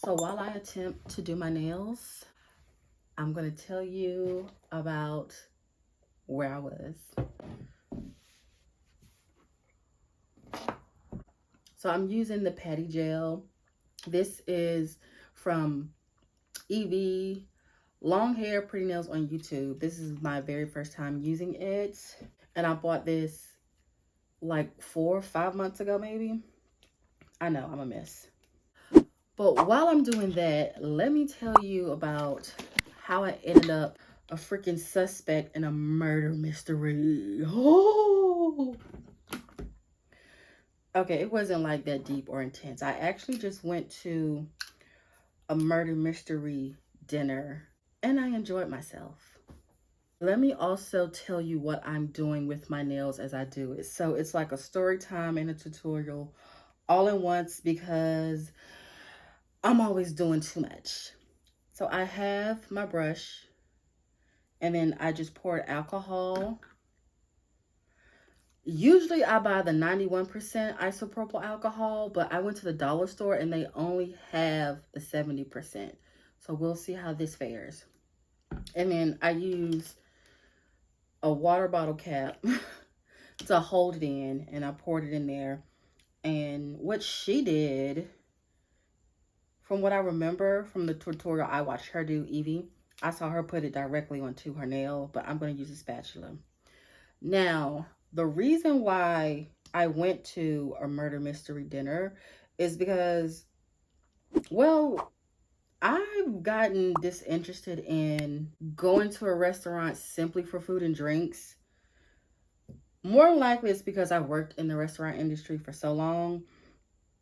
So while I attempt to do my nails, I'm going to tell you about where I was. So I'm using the patty gel. This is from EV Long Hair Pretty Nails on YouTube. This is my very first time using it. And I bought this like 4 or 5 months ago, maybe. I know, I'm a mess. But while I'm doing that, let me tell you about how I ended up a freaking suspect in a murder mystery. Oh! Okay, it wasn't like that deep or intense. I actually just went to a murder mystery dinner and I enjoyed myself. Let me also tell you what I'm doing with my nails as I do it. So it's like a story time and a tutorial all at once because I'm always doing too much. So I have my brush and then I just poured alcohol. Usually I buy the 91% isopropyl alcohol, but I went to the dollar store and they only have the 70%. So we'll see how this fares. And then I use a water bottle cap to hold it in, and I poured it in there. And what she did, from what I remember from the tutorial I watched her do, Evie, I saw her put it directly onto her nail, but I'm going to use a spatula. Now, the reason why I went to a murder mystery dinner is because, well, I've gotten disinterested in going to a restaurant simply for food and drinks. More likely it's because I worked in the restaurant industry for so long.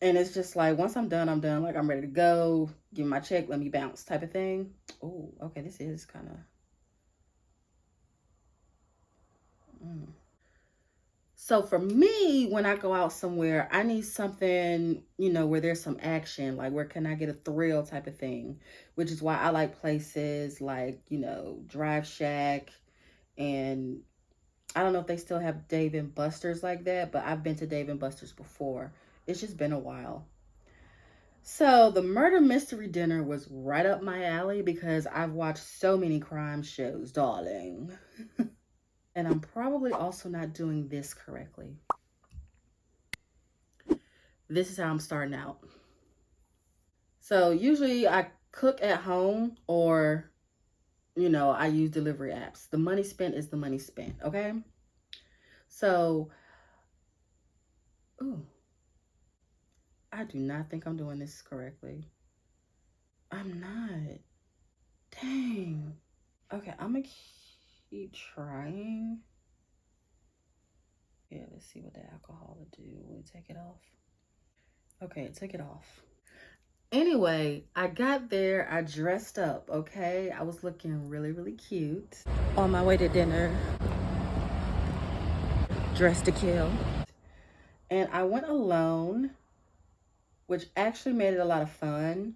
And it's just like, once I'm done, I'm done. Like, I'm ready to go. Give me my check, let me bounce type of thing. Oh, okay, this is kind of... So for me, when I go out somewhere, I need something, where there's some action, like where can I get a thrill type of thing, which is why I like places like, Drive Shack, and I don't know if they still have Dave and Buster's like that, but I've been to Dave and Buster's before. It's just been a while. So the murder mystery dinner was right up my alley because I've watched so many crime shows, darling. And I'm probably also not doing this correctly. This is how I'm starting out. So usually I cook at home or, I use delivery apps. The money spent is the money spent, okay? So, ooh, I do not think I'm doing this correctly. I'm not. Dang. Okay, I'm gonna keep trying. Yeah, let's see what the alcohol will do. Will it take it off? Okay, it took it off. Anyway, I got there, I dressed up, okay? I was looking really, really cute. On my way to dinner, dressed to kill. And I went alone, which actually made it a lot of fun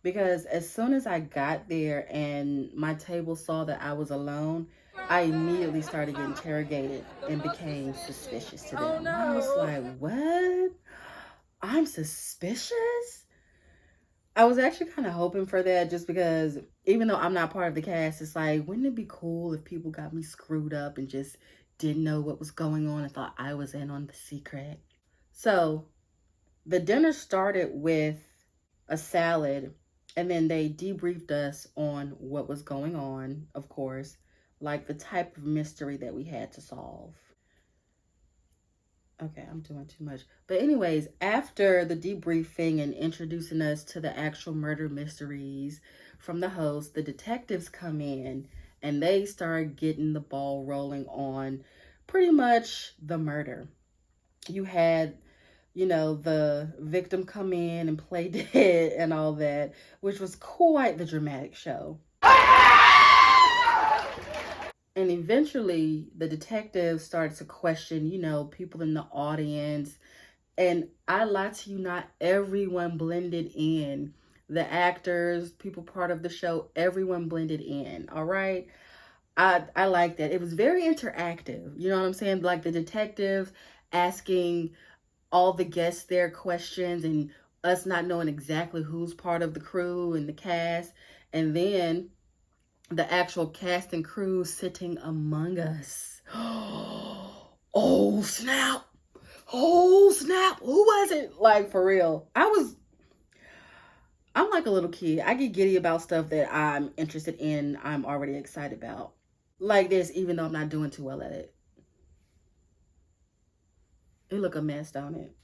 because as soon as I got there and my table saw that I was alone, I immediately started getting interrogated and became suspicious to them. Oh, no. I was like, what? I'm suspicious? I was actually kind of hoping for that just because even though I'm not part of the cast, it's like, wouldn't it be cool if people got me screwed up and just didn't know what was going on and thought I was in on the secret? So the dinner started with a salad and then they debriefed us on what was going on, of course, like the type of mystery that we had to solve. Okay, I'm doing too much. But anyways, after the debriefing and introducing us to the actual murder mysteries from the host, the detectives come in and they start getting the ball rolling on pretty much the murder. You had, the victim come in and play dead and all that, which was quite the dramatic show. And eventually, the detectives started to question, people in the audience. And I lie to you not, everyone blended in. The actors, people part of the show, everyone blended in, all right? I like that. It was very interactive, you know what I'm saying? Like the detectives asking all the guests their questions and us not knowing exactly who's part of the crew and the cast, and then the actual cast and crew sitting among us. Oh snap! Oh snap! Who was it? Like, for real, I'm like a little kid. I get giddy about stuff that I'm interested in, I'm already excited about, like this, even though I'm not doing too well at it. It look a mess, don't it?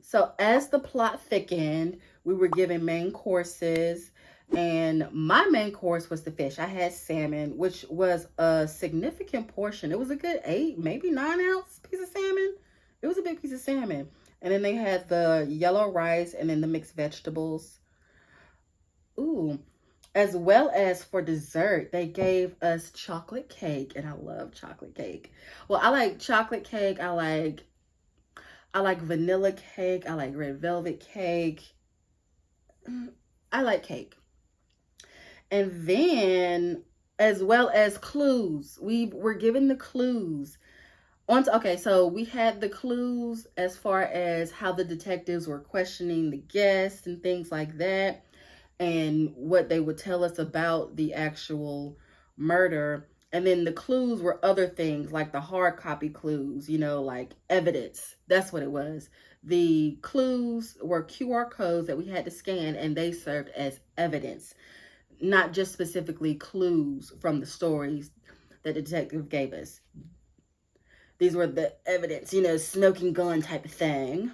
So as the plot thickened, we were given main courses, and my main course was the fish. I had salmon, which was a significant portion. It was a good 8, maybe 9 ounce piece of salmon. It was a big piece of salmon. And then they had the yellow rice and then the mixed vegetables. Ooh. As well as for dessert, they gave us chocolate cake, and I love chocolate cake. Well, I like chocolate cake. I like vanilla cake. I like red velvet cake. I like cake. And then, as well as clues, we were given the clues. Okay, so we had the clues as far as how the detectives were questioning the guests and things like that, and what they would tell us about the actual murder. And then the clues were other things, like the hard copy clues, like evidence. That's what it was. The clues were QR codes that we had to scan, and they served as evidence, not just specifically clues from the stories that the detective gave us. These were the evidence, smoking gun type of thing.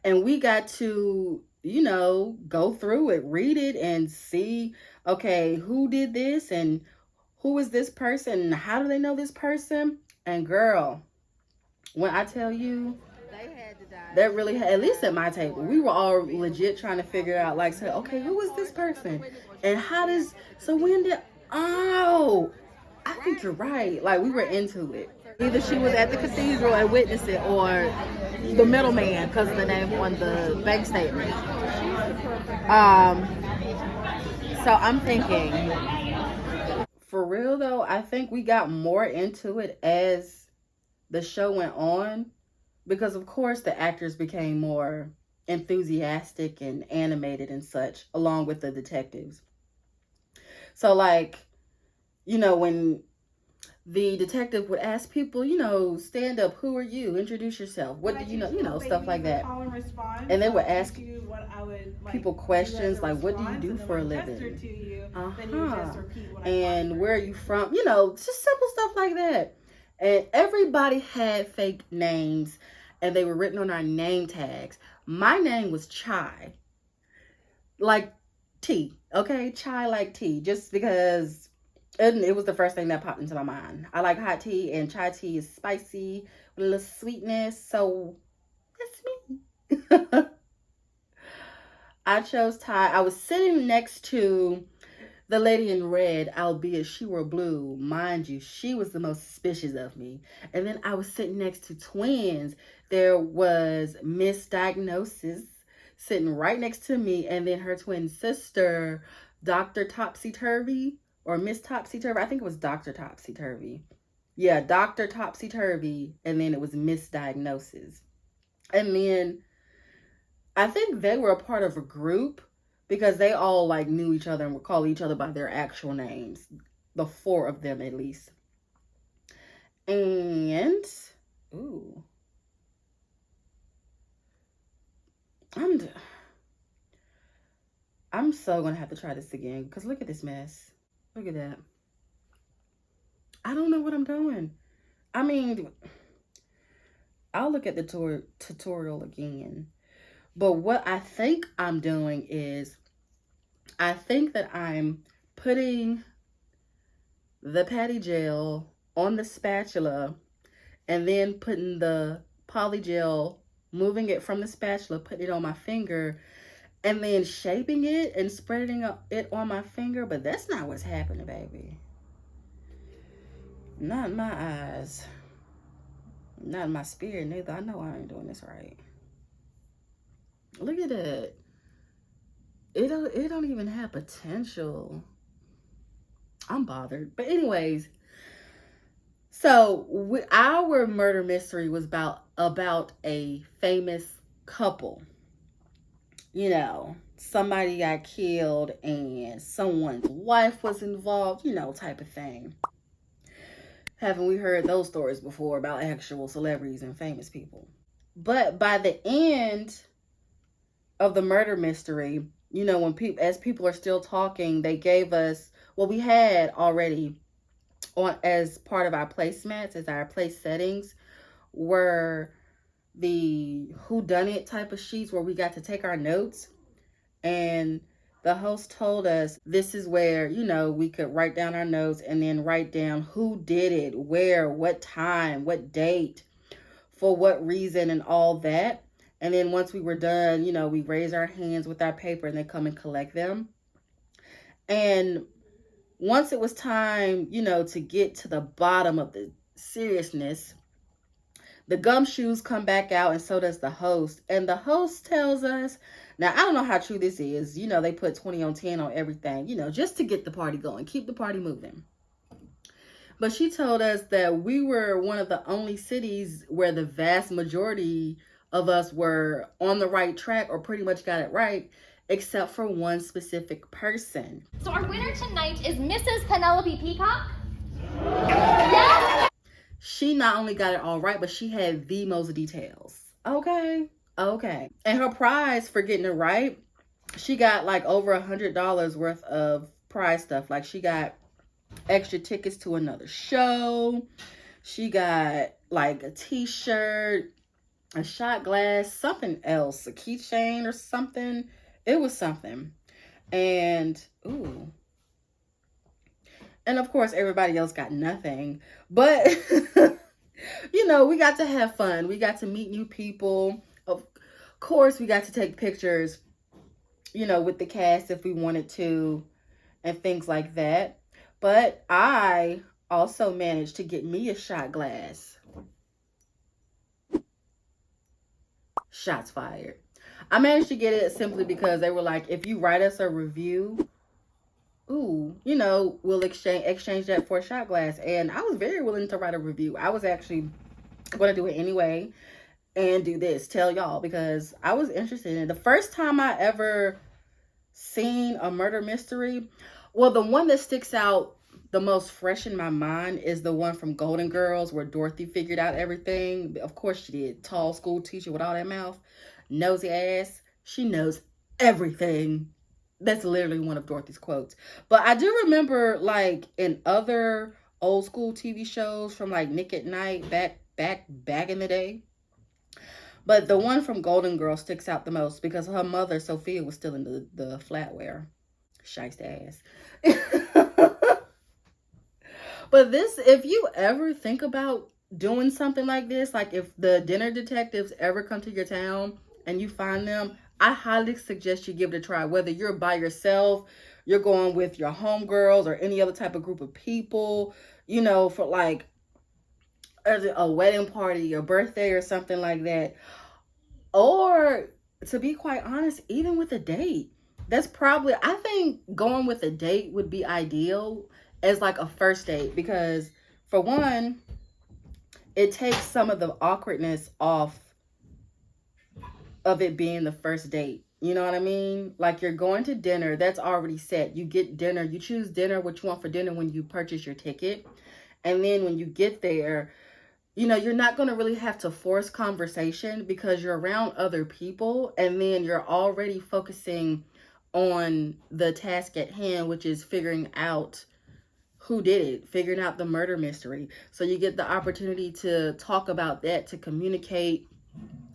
And we got to, go through it, read it, and see, okay, who did this, and who is this person, and how do they know this person? And girl, when I tell you, that really had, at least at my table, we were all legit trying to figure out, like, say, okay, who is this person? And oh, I think you're right. Like, we were into it. Either she was at the cathedral and witnessed it, or the middleman, because of the name on the bank statement. So I'm thinking, for real though, I think we got more into it as the show went on, because of course the actors became more enthusiastic and animated and such, along with the detectives. So, like, when the detective would ask people, stand up, who are you, introduce yourself, what do you know, stuff like that. And they would ask people questions like, what do you do for a living? And where are you from? Just simple stuff like that. And everybody had fake names, and they were written on our name tags. My name was Chai, like tea, okay? Chai like tea, just because it was the first thing that popped into my mind. I like hot tea, and chai tea is spicy with a little sweetness, so that's me. I chose Thai. I was sitting next to the lady in red, albeit she wore blue. Mind you, she was the most suspicious of me. And then I was sitting next to twins. There was Miss Diagnosis sitting right next to me, and then her twin sister, Dr. Topsy Turvy, or Miss Topsy Turvy. I think it was Dr. Topsy Turvy. Yeah, Dr. Topsy Turvy, and then it was Miss Diagnosis. And then I think they were a part of a group, because they all like knew each other and would call each other by their actual names. The 4 of them at least. And ooh, I'm so gonna have to try this again, because look at this mess. Look at that. I don't know what I'm doing. I mean, I'll look at the tutorial again. But what I think I'm doing is, I think that I'm putting the patty gel on the spatula, and then putting the poly gel, moving it from the spatula, putting it on my finger, and then shaping it and spreading it on my finger. But that's not what's happening, baby. Not in my eyes. Not in my spirit, neither. I know I ain't doing this right. Look at that. It don't even have potential. I'm bothered. But anyways, so our murder mystery was about a famous couple. somebody got killed and someone's wife was involved, type of thing. Haven't we heard those stories before about actual celebrities and famous people? But by the end of the murder mystery, when as people are still talking, they gave us, well, we had already on as part of our placemats, as our place settings, were the whodunit type of sheets where we got to take our notes. And the host told us this is where, we could write down our notes and then write down who did it, where, what time, what date, for what reason, and all that. And then once we were done, we raise our hands with our paper and they come and collect them. And once it was time, to get to the bottom of the seriousness, the gumshoes come back out and so does the host. And the host tells us, now I don't know how true this is, they put 20 on 10 on everything, just to get the party going, keep the party moving. But she told us that we were one of the only cities where the vast majority of us were on the right track or pretty much got it right, except for one specific person. So our winner tonight is Mrs. Penelope Peacock. Yes! She not only got it all right, but she had the most details. Okay. And her prize for getting it right, she got like over $100 worth of prize stuff. Like she got extra tickets to another show. She got like a t-shirt, a shot glass, something else, a keychain or something. It was something. And of course everybody else got nothing. But we got to have fun. We got to meet new people. Of course we got to take pictures, with the cast if we wanted to and things like that. But I also managed to get me a shot glass. Shots fired. I managed to get it simply because they were like, if you write us a review, we'll exchange that for a shot glass. And I was very willing to write a review. I was actually going to do it anyway and do this, tell y'all, because I was interested in it. The first time I ever seen a murder mystery, well, the one that sticks out the most fresh in my mind is the one from Golden Girls where Dorothy figured out everything. Of course she did. Tall school teacher with all that mouth. Nosy ass. She knows everything. That's literally one of Dorothy's quotes. But I do remember, like, in other old school TV shows from like Nick at Night back in the day. But the one from Golden Girls sticks out the most because her mother, Sophia, was still in the flatware. Shiest ass. But this, if you ever think about doing something like this, like if the dinner detectives ever come to your town and you find them, I highly suggest you give it a try. Whether you're by yourself, you're going with your homegirls or any other type of group of people, for like a wedding party, a birthday or something like that. Or to be quite honest, even with a date. That's probably, I think going with a date would be ideal as like a first date, because for one, it takes some of the awkwardness off of it being the first date. You know what I mean? Like you're going to dinner, that's already set. You get dinner, you choose dinner, what you want for dinner when you purchase your ticket. And then when you get there, you're not going to really have to force conversation because you're around other people. And then you're already focusing on the task at hand, which is figuring out who did it, figuring out the murder mystery. So you get the opportunity to talk about that, to communicate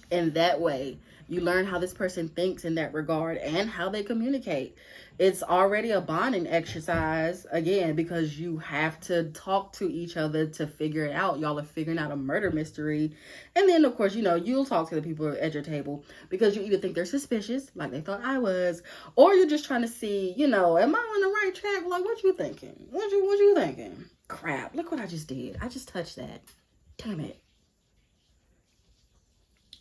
in that way. You learn how this person thinks in that regard and how they communicate. It's already a bonding exercise, again, because you have to talk to each other to figure it out. Y'all are figuring out a murder mystery. And then, of course, you'll talk to the people at your table because you either think they're suspicious, like they thought I was, or you're just trying to see, am I on the right track? Like, what you thinking? What you thinking? Crap, look what I just did. I just touched that. Damn it.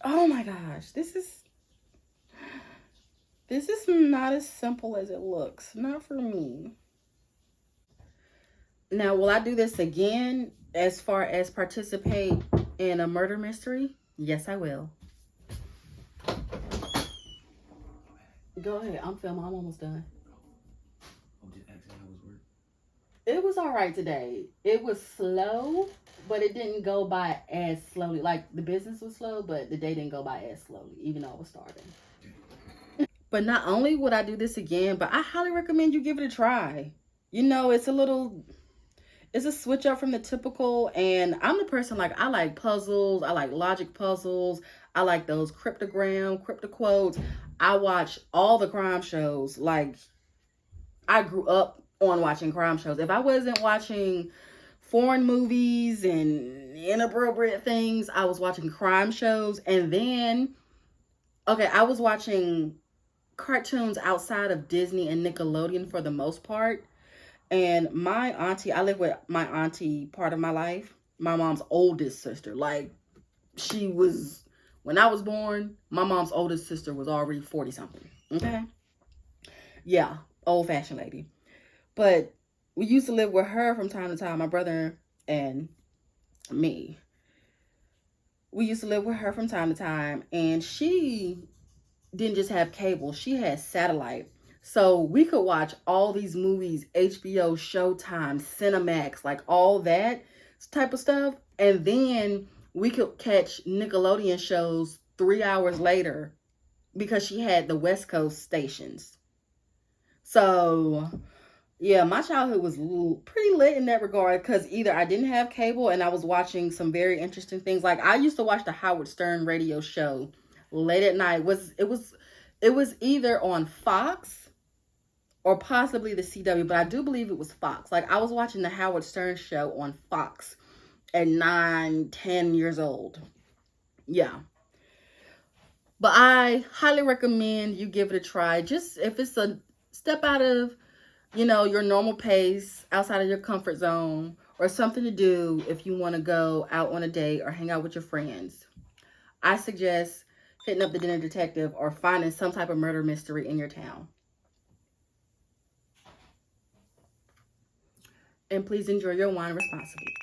Oh my gosh, this is not as simple as it looks. Not for me. Now, will I do this again as far as participate in a murder mystery? Yes, I will. Go ahead. I'm filming. I'm almost done. I'm just asking how was work. It was all right today. It was slow, but it didn't go by as slowly. Like, the business was slow, but the day didn't go by as slowly, even though I was starving. But not only would I do this again, but I highly recommend you give it a try. You know, it's a switch up from the typical, and I'm the person, like, I like puzzles, I like logic puzzles, I like those crypto quotes. I watch all the crime shows. Like, I grew up on watching crime shows. If I wasn't watching foreign movies and inappropriate things, I was watching crime shows. And then, okay, I was watching cartoons outside of Disney and Nickelodeon for the most part. And my auntie, I live with my auntie part of my life, my mom's oldest sister. Like, she was, when I was born, my mom's oldest sister was already 40 something. Okay. Yeah. Old fashioned lady. But we used to live with her from time to time, my brother and me. We used to live with her from time to time, and she didn't just have cable, she had satellite. So we could watch all these movies, HBO, Showtime, Cinemax, like all that type of stuff. And then we could catch Nickelodeon shows 3 hours later because she had the West Coast stations. So yeah, my childhood was pretty lit in that regard, because either I didn't have cable and I was watching some very interesting things. Like, I used to watch the Howard Stern radio show late at night. It was either on Fox or possibly the CW, but I do believe it was Fox. Like, I was watching the Howard Stern show on Fox at 9, 10 years old. Yeah. But I highly recommend you give it a try. Just if it's a step out of, you know, your normal pace, outside of your comfort zone, or something to do if you want to go out on a date or hang out with your friends, I suggest hitting up the Dinner Detective or finding some type of murder mystery in your town. And please enjoy your wine responsibly.